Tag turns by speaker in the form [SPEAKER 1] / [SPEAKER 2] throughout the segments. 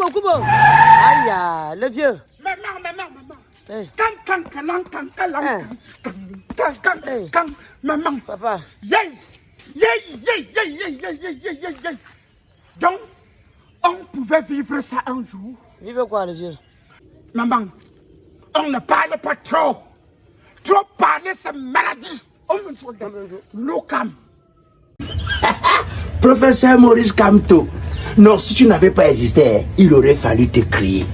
[SPEAKER 1] Kubo. Aïe, le vieux.
[SPEAKER 2] Maman.
[SPEAKER 1] Papa.
[SPEAKER 2] Donc, on pouvait vivre ça un jour.
[SPEAKER 1] Vivre quoi, le vieux?
[SPEAKER 2] Maman, on ne parle pas trop. Trop parler, c'est maladie. On me dit, l'OCAM.
[SPEAKER 3] Professeur Maurice Kamto, non, si tu n'avais pas existé, il aurait fallu te crier.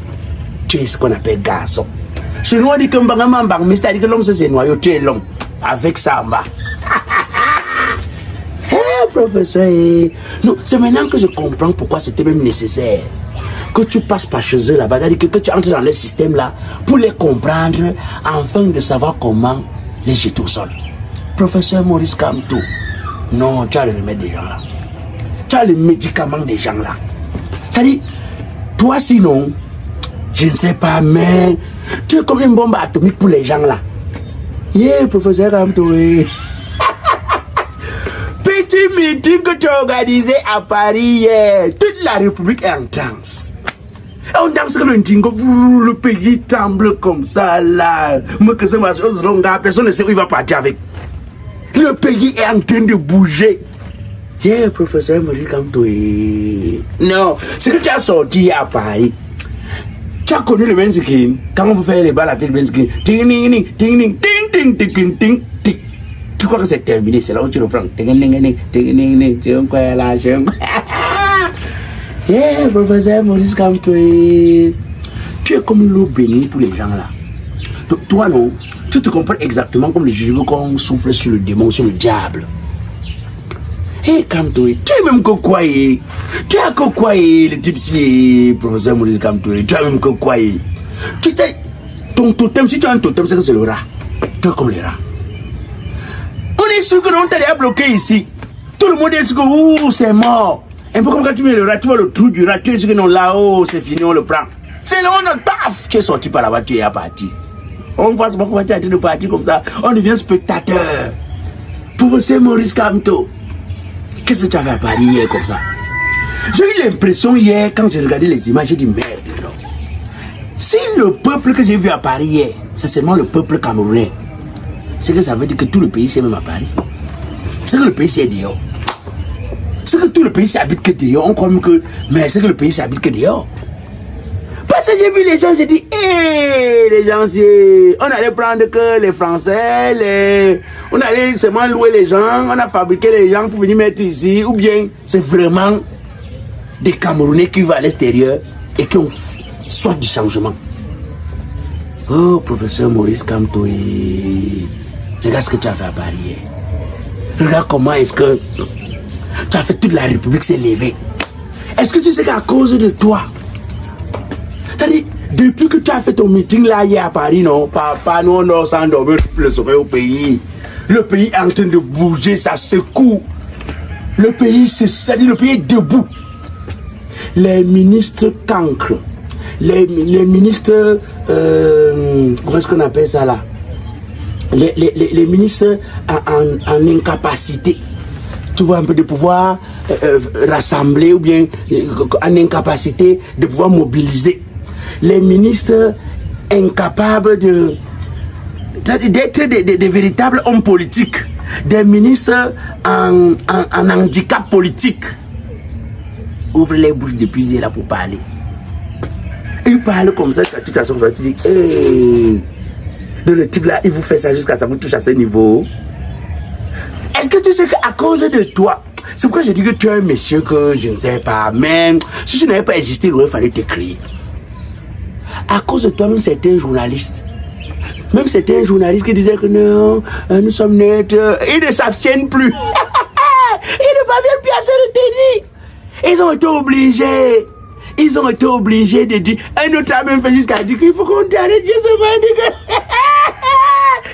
[SPEAKER 3] Tu es ce qu'on appelle garçon. Chez nous, on dit que mais c'est-à-dire que l'homme, c'est noyau, tu es l'homme. Avec ça, en bas. Professeur, non, c'est maintenant que je comprends pourquoi c'était même nécessaire que tu passes par chez eux là-bas, c'est-à-dire que tu entres dans le système là pour les comprendre, afin de savoir comment les jeter au sol. Professeur Maurice Kamto, non, tu as le remède des gens là. Tu as le médicament des gens là. C'est-à-dire, toi sinon, je ne sais pas, mais tu es comme une bombe atomique pour les gens là. Professeur Kamto, Petit meeting que tu as organisé à Paris hier, toute la République est en transe. On danse que le pays tremble comme ça là. Personne ne sait où il va partir avec. Le pays est en train de bouger. Professeur Maurice Kamto. Non, c'est que tu as sorti à Paris. Tu as connu le Benzkin. Quand on vous fait les balles à tête Benzkin. Ting ting ting ting ting ting ting ting ting. Tu crois que c'est terminé, c'est là où tu reprends. Professeur Maurice Kamto, tu es comme l'eau bénie pour les gens là. Donc, toi non, tu te comprends exactement comme les juges qu'on souffle sur le démon, sur le diable. Kamto, tu es même coquoyé. Tu as coquoyé le type si professeur Maurice Kamto, tu as même coquoyé. Ton totem, si tu as un totem, c'est que c'est le rat. Tu es comme les rats. On est sûr que l'on t'a bloqué ici. Tout le monde est sûr que c'est mort. Un peu comme quand tu mets le rat, tu vois le trou du rat, tu es sûr que non, là-haut, c'est fini, on le prend. C'est là, on a paf, tu es sorti par là-bas, tu es parti. On voit comment tu es en train de partir comme ça. On devient spectateur. Professeur Maurice Kamto, qu'est-ce que tu avais à Paris hier comme ça? J'ai eu l'impression hier, quand j'ai regardé les images, j'ai dit merde. Non. Si le peuple que j'ai vu à Paris hier, c'est seulement le peuple camerounais, c'est que ça veut dire que tout le pays c'est même à Paris. C'est que le pays c'est dehors. C'est que tout le pays s'habite que dehors. On croit même que. Mais c'est que le pays s'habite que dehors. Parce que j'ai vu les gens, j'ai dit, les gens, on allait prendre que les Français, on allait seulement louer les gens, on a fabriqué les gens pour venir mettre ici, ou bien c'est vraiment des Camerounais qui vont à l'extérieur et qui ont soif du changement. Oh, professeur Maurice Kamto, regarde ce que tu as fait à Paris. Regarde comment est-ce que tu as fait toute la République s'est levée. Est-ce que tu sais qu'à cause de toi, c'est-à-dire, depuis que tu as fait ton meeting là hier à Paris, non, papa, nous on s'endormir le sommeil au pays. Le pays est en train de bouger, ça secoue. Le pays, c'est-à-dire le pays est debout. Les ministres cancres, les ministres, comment est-ce qu'on appelle ça là? Les ministres en incapacité, tu vois, un peu de pouvoir rassembler ou bien en incapacité de pouvoir mobiliser. Les ministres incapables d'être des véritables hommes politiques, des ministres en handicap politique. Ouvre les bouches depuis hier là pour parler. Il parle comme ça, tu t'assois, tu dis, le type là, il vous fait ça jusqu'à ça vous touche à ce niveau. Est-ce que tu sais qu'à cause de toi, c'est pourquoi je dis que tu es un monsieur que je ne sais pas, même si tu n'avais pas existé, il aurait fallu t'écrire. À cause de toi, même certains journalistes qui disaient que non, nous sommes neutres, ils ne s'abstiennent plus. Ils ne parviennent plus à se retenir. Ils ont été obligés de dire, un autre a même fait jusqu'à dire qu'il faut qu'on t'arrête,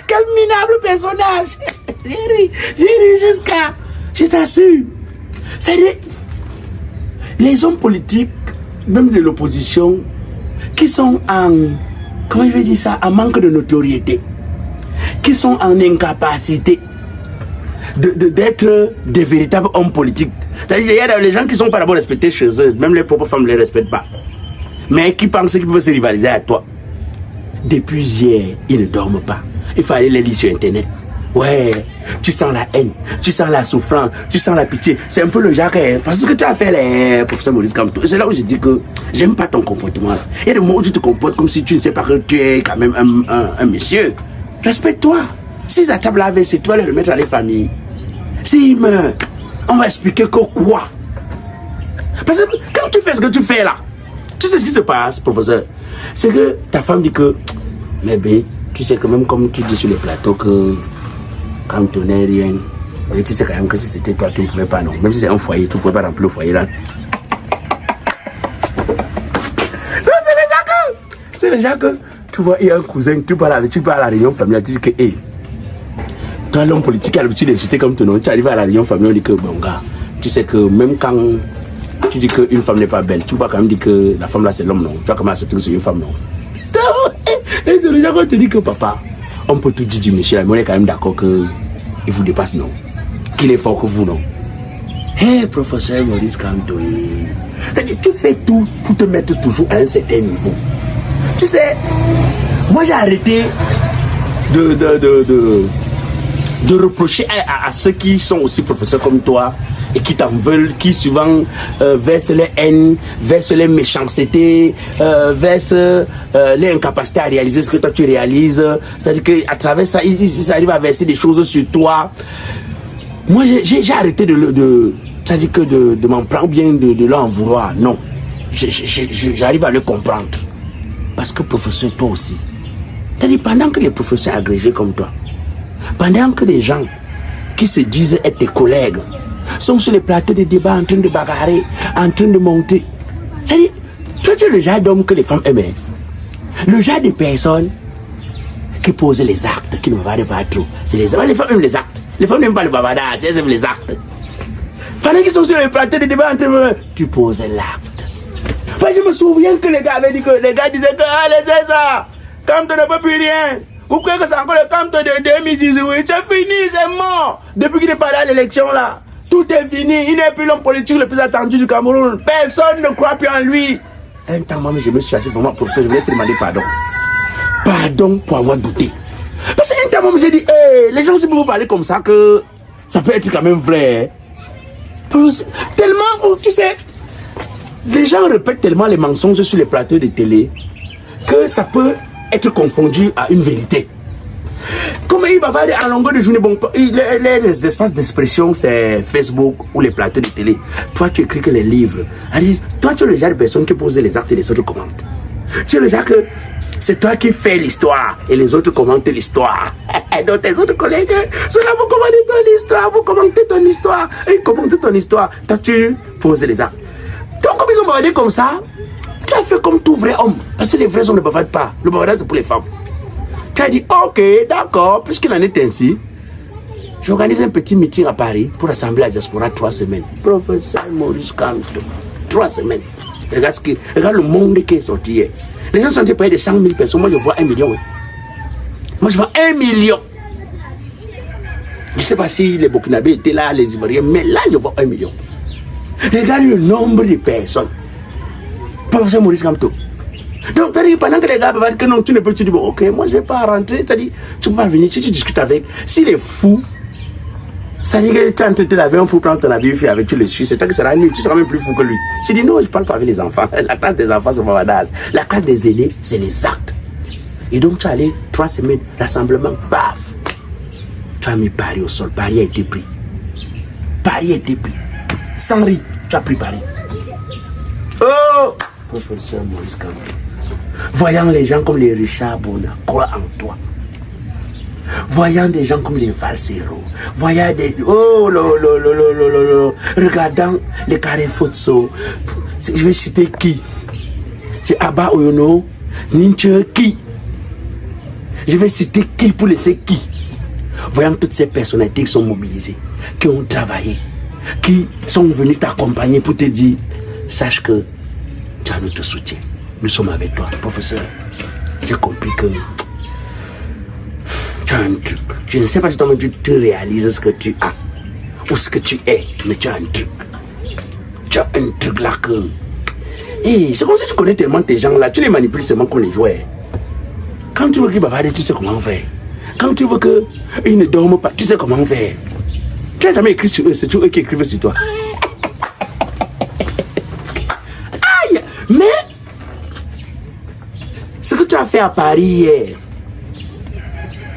[SPEAKER 3] quel minable personnage. J'ai ri jusqu'à, je t'assure. C'est-à-dire, les hommes politiques, même de l'opposition, qui sont en, comment je vais dire ça, en manque de notoriété, qui sont en incapacité d'être des véritables hommes politiques. C'est-à-dire, il y a les gens qui ne sont pas d'abord respectés chez eux, même les propres femmes ne les respectent pas. Mais qui pense qu'il peut se rivaliser à toi? Depuis hier, ils ne dorment pas. Il faut aller les lire sur Internet. Ouais, tu sens la haine, tu sens la souffrance, tu sens la pitié. C'est un peu le genre, parce que tu as fait les professeurs Maurice Kamto. C'est là où je dis que j'aime pas ton comportement. Il y a des moments où tu te comportes comme si tu ne sais pas que tu es quand même un monsieur. Respecte-toi. S'ils attrapent la veille, c'est toi les remettre à les familles. S'ils meurent, on va expliquer que quoi? Parce que quand tu fais ce que tu fais là, tu sais ce qui se passe, professeur. C'est que ta femme dit que, mais bé, tu sais que même comme tu dis sur le plateau que quand tu n'es rien, et tu sais quand même que si c'était toi, tu ne pouvais pas, non. Même si c'est un foyer, tu ne pouvais pas remplir le foyer là. C'est déjà que tu vois, il y a un cousin, tu parles à la réunion familiale, tu dis que, hé, toi l'homme politique a l'habitude d'insulter comme ton nom, tu arrives à la réunion familiale, on dit que, bon gars, tu sais que même quand tu dis qu'une femme n'est pas belle, tu peux quand même dire que la femme là c'est l'homme, non. Tu vas comment accepter que c'est une femme, non. Et c'est déjà quand tu dis que papa, on peut tout dire du monsieur, mais on est quand même d'accord qu'il vous dépasse, non. Qu'il est fort que vous, non. Hé, professeur Maurice Kamto, tu fais tout pour te mettre toujours à un certain niveau. Tu sais, moi j'ai arrêté de reprocher à ceux qui sont aussi professeurs comme toi et qui t'en veulent, qui souvent versent les haines, versent les méchancetés, versent les incapacités à réaliser ce que toi tu réalises. C'est-à-dire qu'à travers ça, ils arrivent à verser des choses sur toi. Moi, j'ai arrêté c'est-à-dire que de m'en prendre bien, de leur en vouloir. Non. J'arrive à le comprendre. Parce que professeur, toi aussi. C'est-à-dire pendant que les professeurs agrégés comme toi, pendant que les gens qui se disent être tes collègues sont sur les plateaux de débat en train de bagarrer, en train de monter. C'est-à-dire, toi tu es le genre d'homme que les femmes aimaient. Le genre de personnes qui posent les actes, qui ne bavardent pas trop. C'est les femmes aiment les actes. Les femmes n'aiment pas le bavardage, elles aiment les actes. Pendant qu'ils sont sur les plateaux de débat en train de... Tu poses l'acte. Moi je me souviens que les gars avaient dit que... Les gars disaient que... Allez, c'est ça. Quand tu ne peux plus rien. Vous croyez que c'est encore le camp de 2018? C'est fini, c'est mort. Depuis qu'il est parti à l'élection là, tout est fini. Il n'est plus l'homme politique le plus attendu du Cameroun. Personne ne croit plus en lui. Un temps, moi, je me suis assis vraiment professeur. Je voulais te demander pardon. Pardon pour avoir douté. Parce qu'un temps, moi, j'ai dit, hey, les gens, si vous parlez comme ça, que ça peut être quand même vrai. Tellement, vous, tu sais, les gens répètent tellement les mensonges sur les plateaux de télé que ça peut être confondu à une vérité. Comme il va faire en longueur de journée, bon, les espaces d'expression, c'est Facebook ou les plateaux de télé. Toi, tu écris que les livres. Allez, toi, tu es le genre de personne qui pose les actes et les autres commentent. Tu es le genre que c'est toi qui fais l'histoire et les autres commentent l'histoire. Et donc, tes autres collègues, ceux-là, vous commentez ton histoire, vous commentez ton histoire, et ils commentent ton histoire. Toi, tu poses les actes. Donc, comme ils ont bavardé comme ça, tu as fait comme tout vrai homme. Parce que les vrais hommes ne bavardent pas. Le bavardage, c'est pour les femmes. Tu as dit, ok, d'accord, puisqu'il en est ainsi, j'organise un petit meeting à Paris pour rassembler la diaspora 3 semaines. Professeur Maurice Kamto, 3 semaines. Regarde le monde qui est sorti hier. Les gens sont payés de 100 000 personnes. Moi, je vois 1 million. Moi, je vois 1 million. Je ne sais pas si les Burkinabés étaient là, les Ivoiriens, mais là, je vois 1 million. Regarde le nombre de personnes. Professeur Maurice Kamto. Donc, pendant que les gars vont dire que non, tu ne peux, tu dis, bon, ok, moi je ne vais pas rentrer. C'est-à-dire, tu peux pas venir, si tu discutes avec, s'il est fou, c'est-à-dire que tu es en train de te laver un fou, prendre ton habit, fait avec, tu le suis, c'est toi qui sera nul, tu seras même plus fou que lui. Je dis, non, je ne parle pas avec les enfants. La classe des enfants, c'est bavardage. La classe des aînés, c'est les actes. Et donc, tu es allé 3 semaines, rassemblement, paf. Tu as mis Paris au sol, Paris a été pris. Paris a été pris. Sans rire, tu as pris Paris. Oh! Professeur Maurice Kamto. Voyant les gens comme les Richard Bona, croient en toi. Voyant des gens comme les Valsero, voyant des... Oh, regardant les carrés Fotso. Je vais citer qui? C'est Abba Oyono, Ninche qui? Je vais citer qui pour laisser qui? Voyant toutes ces personnalités qui sont mobilisées, qui ont travaillé, qui sont venus t'accompagner pour te dire, sache que tu as notre soutien. Nous sommes avec toi, professeur. J'ai compris que tu as un truc. Je ne sais pas si toi-même tu réalises ce que tu as ou ce que tu es, mais tu as un truc. Tu as un truc là que Et c'est comme si tu connais tellement tes gens là, tu les manipules seulement comme les jouets. Quand tu veux qu'ils bavardent, tu sais comment faire. Quand tu veux qu'ils ne dorment pas, tu sais comment faire. Tu n'as jamais écrit sur eux, c'est toujours eux qui écrivent sur toi. Aïe! Mais ce que tu as fait à Paris hier,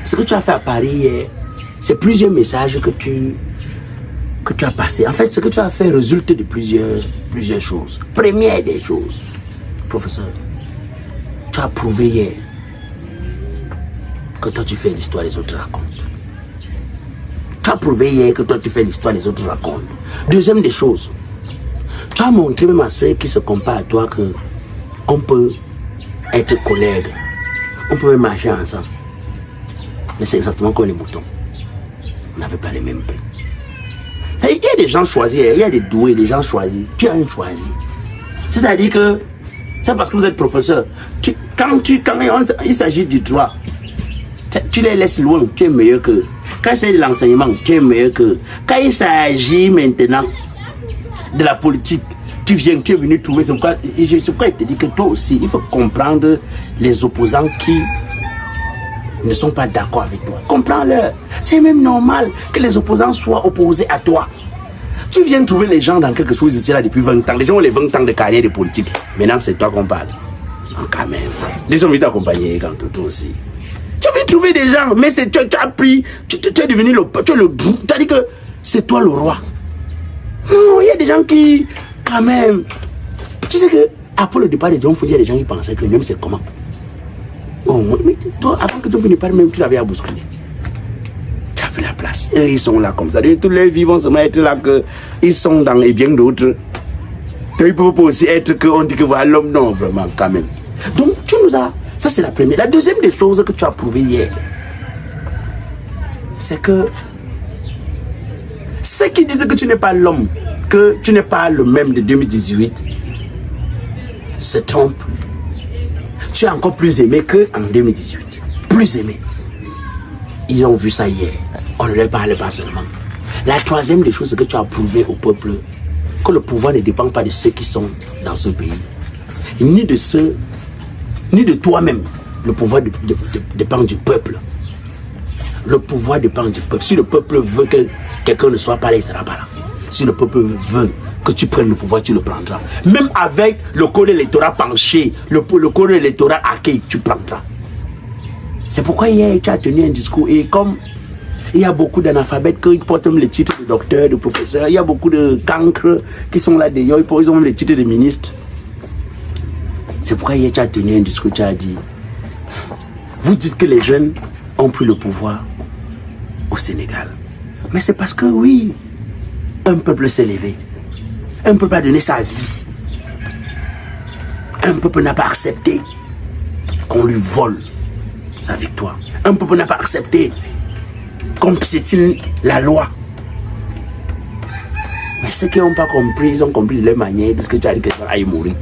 [SPEAKER 3] c'est plusieurs messages que tu as passés. En fait, ce que tu as fait résulte de plusieurs choses. Première des choses, professeur, tu as prouvé hier que toi tu fais l'histoire, les autres racontent. Tu as prouvé hier que toi tu fais l'histoire, les autres racontent. Deuxième des choses, tu as montré même à ceux qui se comparent à toi que on peut être collègues, on peut même marcher ensemble. Mais c'est exactement comme les moutons. On n'avait pas les mêmes peines. Il y a des gens choisis, il y a des doués, des gens choisis. Tu as un choisi. C'est-à-dire que c'est parce que vous êtes professeur. Quand il s'agit du droit, tu les laisses loin, tu es meilleur qu'eux. Quand il s'agit de l'enseignement, tu es meilleur qu'eux. Quand il s'agit maintenant de la politique, tu es venu trouver. C'est pourquoi il te dit que toi aussi, il faut comprendre les opposants qui ne sont pas d'accord avec toi. Comprends-leur. C'est même normal que les opposants soient opposés à toi. Tu viens trouver les gens dans quelque chose ici là depuis 20 ans. Les gens ont les 20 ans de carrière de politique. Maintenant, c'est toi qu'on parle. Quand même. Les gens vont t'accompagner quand toi aussi. Tu viens trouver des gens, mais tu as pris, tu es devenu tu as dit que c'est toi le roi. Non, il y a des gens qui, quand même. Tu sais que après le départ de John Foudi, il y a des gens qui pensaient que même c'est comment. Oh, mais toi, avant que tu ne pas même, tu l'avais à bousculer. Tu as vu la place. Et ils sont là comme ça. Tous les vivants se mettent là que ils sont dans et bien d'autres. Ils ne peuvent pas aussi être qu'on dit que voilà l'homme, non, vraiment, quand même. Donc, tu nous as. Ça, c'est la première. La deuxième des choses que tu as prouvé hier, c'est que ceux qui disent que tu n'es pas l'homme, que tu n'es pas le même de 2018, se trompent. Tu es encore plus aimé qu'en 2018. Plus aimé. Ils ont vu ça hier. On ne leur parle pas seulement. La troisième des choses, c'est que tu as prouvé au peuple que le pouvoir ne dépend pas de ceux qui sont dans ce pays. Ni de ceux, ni de toi-même. Le pouvoir dépend du peuple. Le pouvoir dépend du peuple. Si le peuple veut que quelqu'un ne soit pas là, il ne sera pas là. Si le peuple veut que tu prennes le pouvoir, tu le prendras. Même avec le code électoral penché, le code électoral hacké, tu prendras. C'est pourquoi hier, tu as tenu un discours. Et comme il y a beaucoup d'analphabètes qui portent même les titres de docteur, de professeur, il y a beaucoup de cancres qui sont là d'ailleurs, ils ont même les titres de ministre. C'est pourquoi hier, tu as tenu un discours, tu as dit, vous dites que les jeunes ont pris le pouvoir au Sénégal. Mais c'est parce que oui, un peuple s'est levé. Un peuple a donné sa vie. Un peuple n'a pas accepté qu'on lui vole sa victoire. Un peuple n'a pas accepté qu'on piétine la loi. Mais ceux qui n'ont pas compris, ils ont compris de leur manière, parce que tu as dit que ça aille mourir.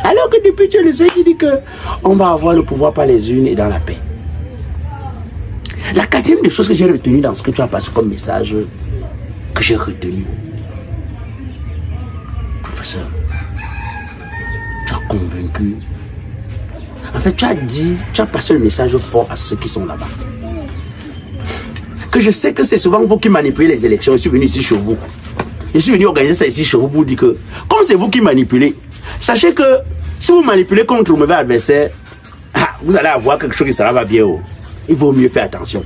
[SPEAKER 3] Alors que depuis tu es le seul qui dit qu'on va avoir le pouvoir par les unes et dans la paix. La quatrième des choses que j'ai retenues dans ce que tu as passé comme message, que j'ai retenu, professeur, tu as convaincu. En fait, tu as dit, tu as passé le message fort à ceux qui sont là-bas. Que je sais que c'est souvent vous qui manipulez les élections. Je suis venu ici chez vous. Je suis venu organiser ça ici chez vous pour dire que, comme c'est vous qui manipulez, sachez que si vous manipulez contre le mauvais adversaire, vous allez avoir quelque chose qui sera pas bien. Il vaut mieux faire attention.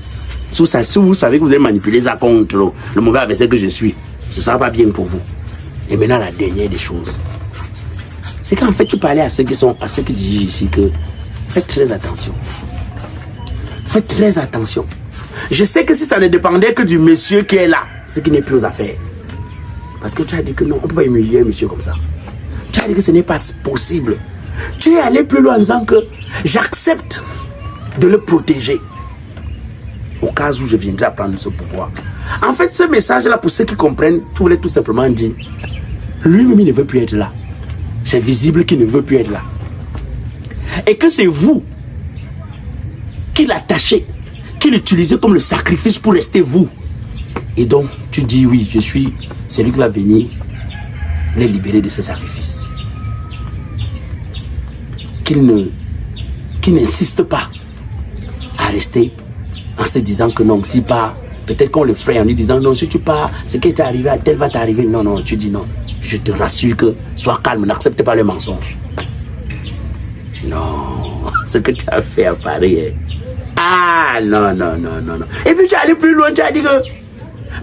[SPEAKER 3] Si vous savez que vous allez manipuler ça contre le mauvais adversaire que je suis, ce ne sera pas bien pour vous. Et maintenant, la dernière des choses, c'est qu'en fait, tu parlais à ceux qui disent ici que faites très attention. Faites très attention. Je sais que si ça ne dépendait que du monsieur qui est là, c'est qu'il n'est plus aux affaires. Parce que tu as dit que non, on ne peut pas humilier un monsieur comme ça. Tu as dit que ce n'est pas possible. Tu es allé plus loin en disant que j'accepte de le protéger au cas où je viendrai à prendre ce pouvoir. En fait, ce message-là, pour ceux qui comprennent, tu voulais tout simplement dire, lui-même, il ne veut plus être là. C'est visible qu'il ne veut plus être là. Et que c'est vous qui l'attachez, qui l'utilisez comme le sacrifice pour rester vous. Et donc, tu dis oui, je suis celui qui va venir les libérer de ce sacrifice. qu'il n'insiste pas à rester en se disant que non, si pas, peut-être qu'on le ferait en lui disant non, si tu pars, ce qui t'est arrivé à tel va t'arriver. Non, non, tu dis non. Je te rassure que sois calme, n'accepte pas le mensonge. Non, ce que tu as fait à Paris. Ah, non, non, non, non, non. Et puis tu es allé plus loin, tu as dit que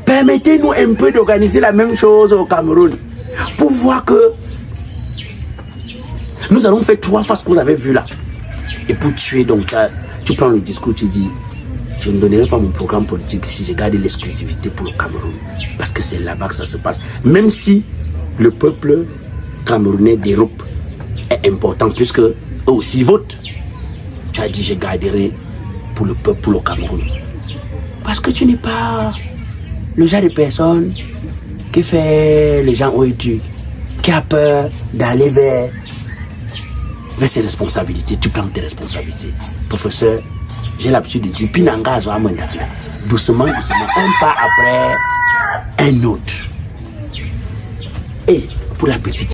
[SPEAKER 3] permettez-nous un peu d'organiser la même chose au Cameroun pour voir que nous allons faire 3 fois ce que vous avez vu là. Et pour tuer, donc, tu prends le discours, tu dis je ne donnerai pas mon programme politique si j'ai gardé l'exclusivité pour le Cameroun. Parce que c'est là-bas que ça se passe. Même si le peuple camerounais d'Europe est important, puisque eux aussi votent. Tu as dit, je garderai pour le peuple, pour le Cameroun. Parce que tu n'es pas le genre de personne qui fait les gens OETU, qui a peur d'aller vers ses responsabilités. Tu prends tes responsabilités. Professeur, j'ai l'habitude de dire, Pinanga doucement, doucement, un pas après un autre. Et pour la petite